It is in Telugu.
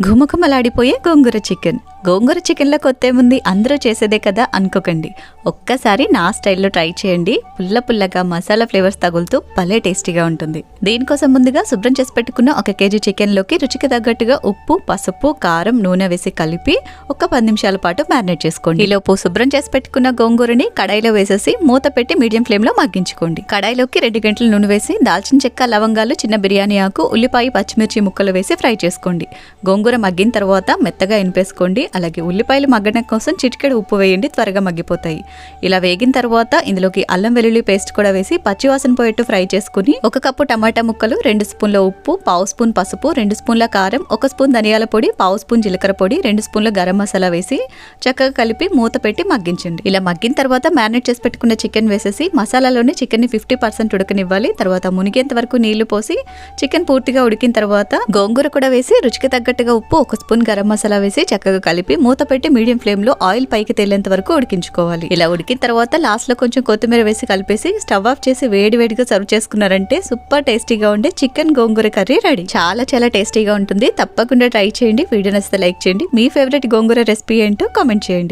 ఘుమఘుమలాడిపోయే గోంగూర చికెన్. గోంగూర చికెన్లో కొత్తేముంది, అందరూ చేసేదే కదా అనుకోకండి. ఒక్కసారి నా స్టైల్లో ట్రై చేయండి. పుల్ల పుల్లగా మసాలా ఫ్లేవర్స్ తగులుతూ భలే టేస్టీగా ఉంటుంది. దీనికోసం ముందుగా శుభ్రం చేసి పెట్టుకున్న 1 కేజీ చికెన్లోకి రుచికి తగ్గట్టుగా ఉప్పు, పసుపు, కారం, నూనె వేసి కలిపి ఒక 10 నిమిషాల పాటు మ్యారినేట్ చేసుకోండి. ఈలోపు శుభ్రం చేసి పెట్టుకున్న గోంగూరని కడాయిలో వేసేసి మూత పెట్టి మీడియం ఫ్లేమ్లో మగ్గించుకోండి. కడాయిలోకి 2 గంటల నూనె వేసి దాల్చిన చెక్క, లవంగాలు, చిన్న బిర్యానీ ఆకు, ఉల్లిపాయ, పచ్చిమిర్చి ముక్కలు వేసి ఫ్రై చేసుకోండి. గోంగూర మగ్గిన తర్వాత మెత్తగా ఇనిపేసుకోండి. అలాగే ఉల్లిపాయలు మగ్గడం కోసం చిటికెడు ఉప్పు వేయండి, త్వరగా మగ్గిపోతాయి. ఇలా వేగిన తర్వాత ఇందులోకి అల్లం వెల్లుల్లి పేస్ట్ కూడా వేసి పచ్చివాసన పోయేట్టు ఫ్రై చేసుకుని 1 కప్పు టమాటా ముక్కలు, 2 స్పూన్ల ఉప్పు, 1/2 స్పూన్ పసుపు, 2 స్పూన్ల కారం, 1 స్పూన్ ధనియాల పొడి, 1/2 స్పూన్ జీలకర్ర పొడి, 2 స్పూన్ల గరం మసాలా వేసి చక్కగా కలిపి మూత పెట్టి మగ్గించండి. ఇలా మగ్గిన తర్వాత మ్యారినేట్ చేసి పెట్టుకున్న చికెన్ వేసేసి మసాలాలోని చికెన్ ని 50% ఉడకనివ్వాలి. తర్వాత మునిగేంత వరకు నీళ్లు పోసి చికెన్ పూర్తిగా ఉడికిన తర్వాత గోంగూర కూడా వేసి రుచికి తగ్గట్టుగా ఉప్పు, 1 స్పూన్ గరం మసాలా వేసి చక్కగా కలిపి మూత పెట్టి మీడియం ఫ్లేమ్ లో ఆయిల్ పైకి తేలేంత వరకు ఉడికించుకోవాలి. ఇలా ఉడికిన తర్వాత లాస్ట్ లో కొంచెం కొత్తిమీర వేసి కలిపేసి స్టవ్ ఆఫ్ చేసి వేడివేడిగా సర్వ్ చేసుకున్నారంటే సూపర్ టేస్టీగా ఉండే చికెన్ గోంగూర కర్రీ రెడీ. చాలా చాలా టేస్టీగా ఉంటుంది. తప్పకుండా ట్రై చేయండి. వీడియో నచ్చితే లైక్ చేయండి. మీ ఫేవరెట్ గోంగూర రెసిపీ ఏంటో కామెంట్ చేయండి.